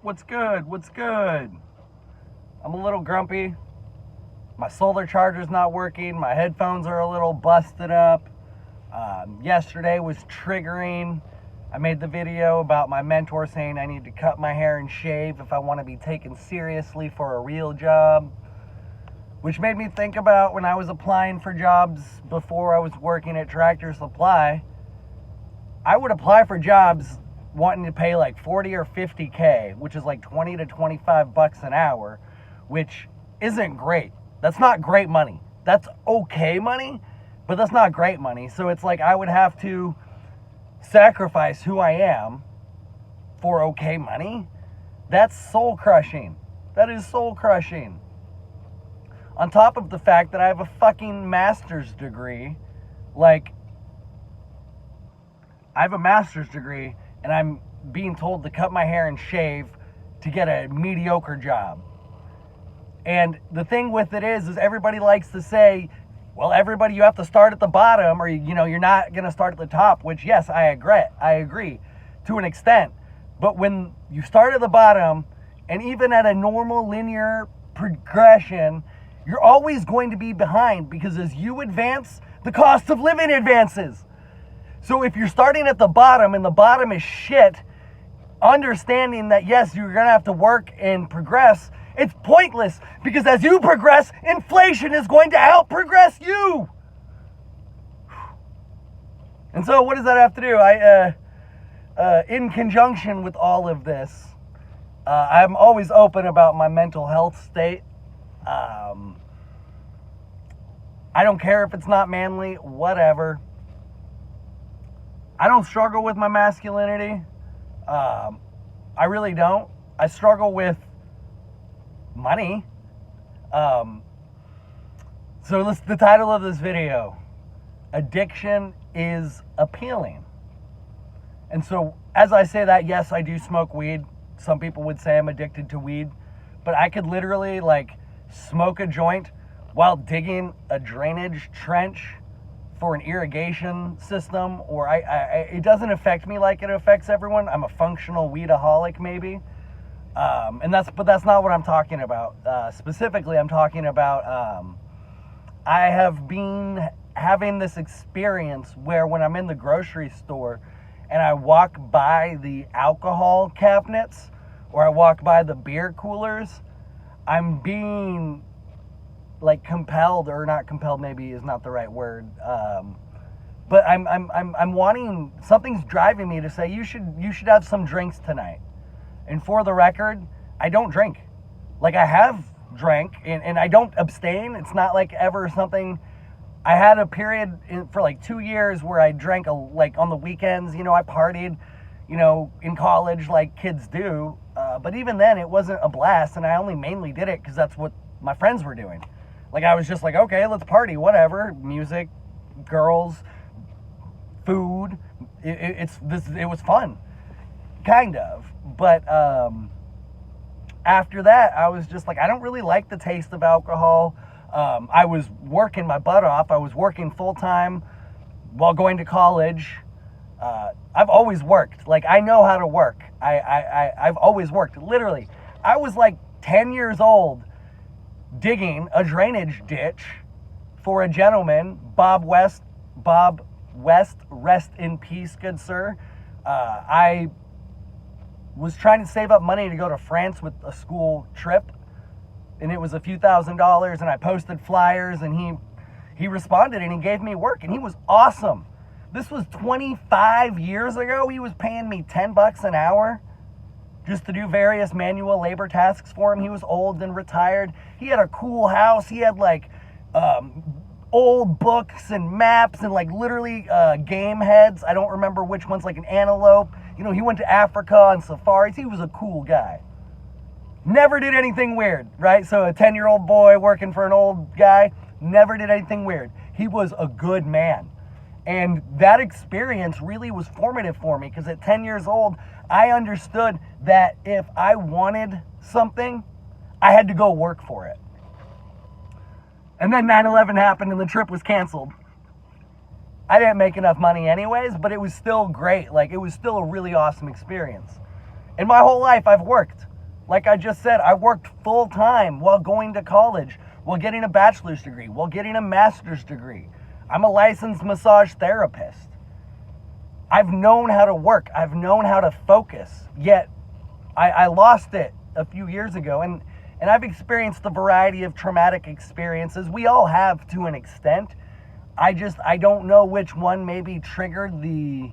What's good? What's good? I'm a little grumpy. My solar charger's not working. My headphones are a little busted up. Yesterday was triggering. I made the video about my mentor saying I need to cut my hair and shave if I want to be taken seriously for a real job, which made me think about when I was applying for jobs before I was working at Tractor Supply. I would apply for jobs wanting to pay like 40 or 50K, which is like 20 to 25 bucks an hour, which isn't great. That's not great money. That's okay money, but that's not great money. So it's like I would have to sacrifice who I am for okay money. That's soul crushing. That is soul crushing. On top of the fact that I have a fucking master's degree, I have a master's degree and I'm being told to cut my hair and shave to get a mediocre job. And the thing with it is everybody likes to say, well, you have to start at the bottom or, you're not going to start at the top, which, yes, I agree to an extent. But when you start at the bottom and even at a normal linear progression, you're always going to be behind because as you advance, the cost of living advances. So if you're starting at the bottom and the bottom is shit, understanding that, yes, you're going to have to work and progress, it's pointless because as you progress, inflation is going to out-progress you. And so what does that have to do? In conjunction with all of this, I'm always open about my mental health state. I don't care if it's not manly, whatever. I don't struggle with my masculinity. I really don't. I struggle with money. So the title of this video, Addiction is Appealing. And so as I say that, yes, I do smoke weed. Some people would say I'm addicted to weed, but I could literally smoke a joint while digging a drainage trench for an irrigation system, or it doesn't affect me like it affects everyone. I'm a functional weedaholic maybe. But that's not what I'm talking about. Specifically, I'm talking about, I have been having this experience where when I'm in the grocery store and I walk by the alcohol cabinets or I walk by the beer coolers, I'm being compelled, or not compelled maybe is not the right word, but I'm wanting, something's driving me to say you should have some drinks tonight. And for the record, I don't drink. I have drank and I don't abstain. It's not ever something. I had a period for 2 years where I drank on the weekends. I partied, in college like kids do. But even then, it wasn't a blast, and I only mainly did it because that's what my friends were doing. I was just okay, let's party, whatever. Music, girls, food. It was fun, kind of. But after that, I was just I don't really like the taste of alcohol. I was working my butt off. I was working full time while going to college. I've always worked. I know how to work. I've always worked. Literally, I was 10 years old digging a drainage ditch for a gentleman, Bob West, rest in peace, good sir. I was trying to save up money to go to France with a school trip, and it was a few $1,000s, and I posted flyers, and he responded, and he gave me work, and he was awesome. This was 25 years ago. He was paying me 10 bucks an hour just to do various manual labor tasks for him. He was old and retired. He had a cool house. He had old books and maps and literally game heads. I don't remember which one's an antelope. He went to Africa on safaris. He was a cool guy. Never did anything weird, right? So a 10-year-old boy working for an old guy, never did anything weird. He was a good man. And that experience really was formative for me because at 10 years old, I understood that if I wanted something, I had to go work for it. And then 9/11 happened and the trip was canceled. I didn't make enough money anyways, but it was still great. It was still a really awesome experience. And my whole life I've worked. Like I just said, I worked full time while going to college, while getting a bachelor's degree, while getting a master's degree. I'm a licensed massage therapist. I've known how to work. I've known how to focus. Yet I lost it a few years ago. And I've experienced a variety of traumatic experiences. We all have to an extent. I don't know which one maybe triggered the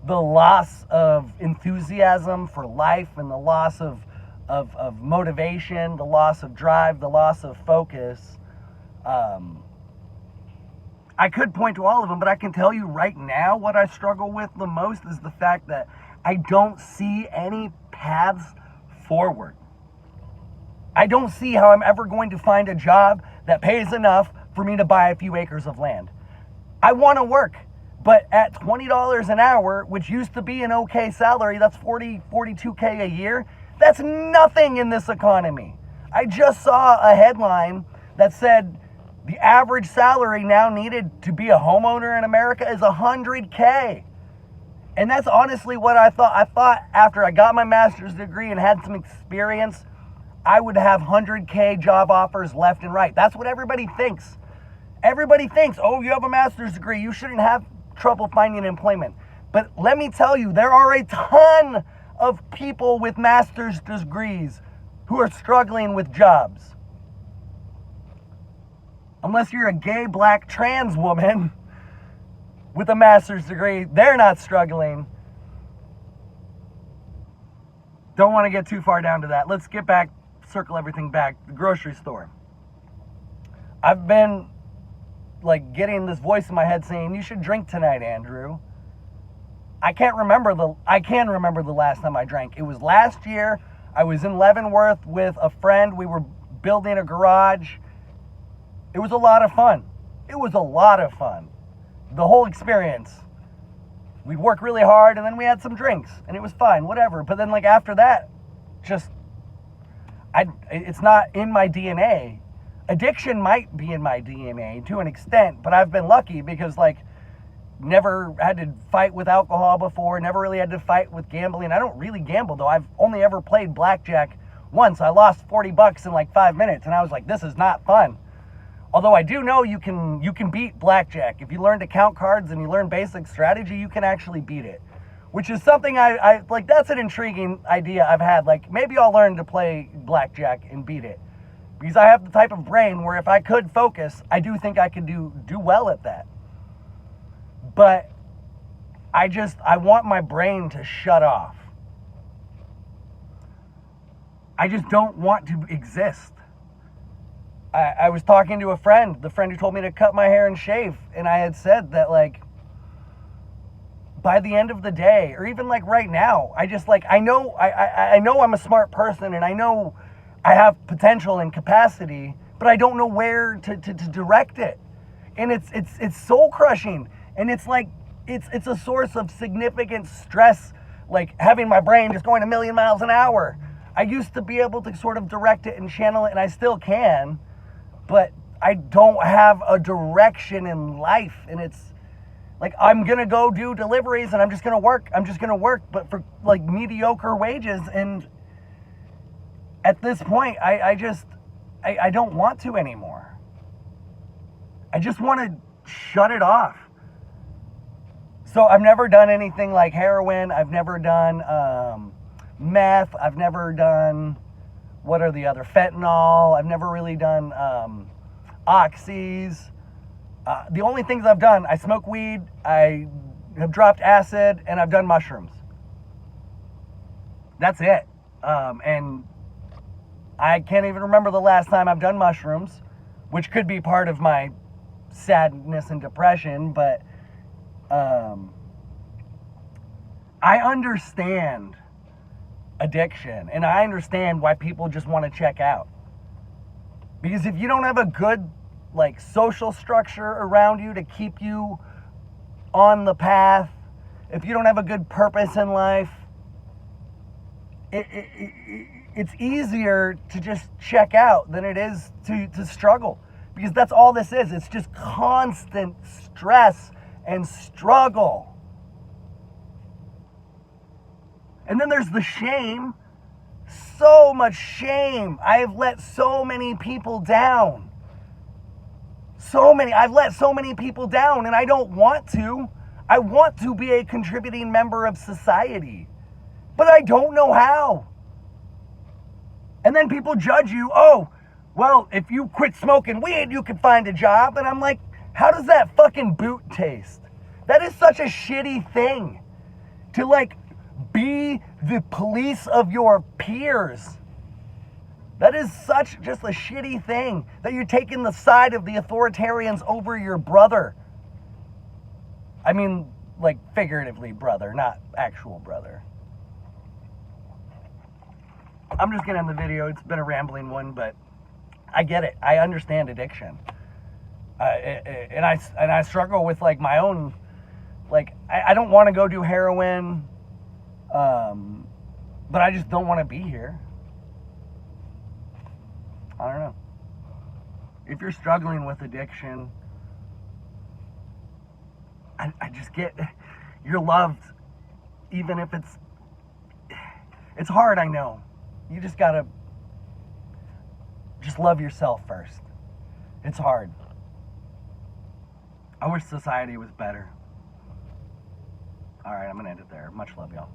loss of enthusiasm for life and the loss of motivation, the loss of drive, the loss of focus. I could point to all of them, but I can tell you right now what I struggle with the most is the fact that I don't see any paths forward. I don't see how I'm ever going to find a job that pays enough for me to buy a few acres of land. I want to work, but at $20 an hour, which used to be an okay salary, that's $42K a year, that's nothing in this economy. I just saw a headline that said the average salary now needed to be a homeowner in America is $100K. And that's honestly what I thought. I thought after I got my master's degree and had some experience, I would have $100K job offers left and right. That's what everybody thinks. Everybody thinks, oh, you have a master's degree, you shouldn't have trouble finding employment. But let me tell you, there are a ton of people with master's degrees who are struggling with jobs. Unless you're a gay, black, trans woman with a master's degree, they're not struggling. Don't want to get too far down to that. Let's get back, circle everything back. The grocery store. I've been like getting this voice in my head saying, you should drink tonight, Andrew. I can remember the last time I drank. It was last year. I was in Leavenworth with a friend. We were building a garage. It was a lot of fun. The whole experience. We'd work really hard and then we had some drinks and it was fine, whatever. But then like after that, it's not in my DNA. Addiction might be in my DNA to an extent, but I've been lucky because like never had to fight with alcohol before, never really had to fight with gambling. I don't really gamble though. I've only ever played blackjack once. I lost $40 in like 5 minutes and I was like, this is not fun. Although I do know you can beat blackjack. If you learn to count cards and you learn basic strategy, you can actually beat it. Which is something I like, that's an intriguing idea I've had. Like maybe I'll learn to play blackjack and beat it. Because I have the type of brain where if I could focus, I do think I could do well at that. But I want my brain to shut off. I just don't want to exist. I was talking to a friend, the friend who told me to cut my hair and shave, and I had said that like by the end of the day, or even like right now, I just like I know I'm a smart person and I know I have potential and capacity, but I don't know where to direct it. And it's soul crushing. And it's like it's a source of significant stress, like having my brain just going a million miles an hour. I used to be able to sort of direct it and channel it, and I still can, but I don't have a direction in life. And it's like I'm gonna go do deliveries and I'm just gonna work, but for like mediocre wages. And at this point, I don't want to anymore. I just want to shut it off. So I've never done anything like heroin. I've never done meth. I've never done, what are the other, fentanyl. I've never really done oxys. The only things I've done, I smoke weed, I have dropped acid, and I've done mushrooms. That's it. And I can't even remember the last time I've done mushrooms, which could be part of my sadness and depression, but I understand addiction, and I understand why people just want to check out. Because if you don't have a good like social structure around you to keep you on the path, if you don't have a good purpose in life, it's easier to just check out than it is to struggle. Because that's all this is. It's just constant stress and struggle. And then there's the shame. so much shame. I have let so many people down. I've let so many people down, and I don't want to. I want to be a contributing member of society, but I don't know how. And then people judge you. Oh, well, if you quit smoking weed, you can find a job. And I'm like, how does that fucking boot taste? That is such a shitty thing to like be the police of your peers. That is such just a shitty thing that you're taking the side of the authoritarians over your brother. I mean, like figuratively brother, not actual brother. I'm just getting on the video. It's been a rambling one, but I get it. I understand addiction. And I struggle with like my own, like, I don't want to go do heroin, but I just don't want to be here. I don't know. If you're struggling with addiction, I just get, you're loved, even if it's hard, I know. You just gotta just love yourself first. It's hard. I wish society was better. All right, I'm gonna end it there. Much love, y'all.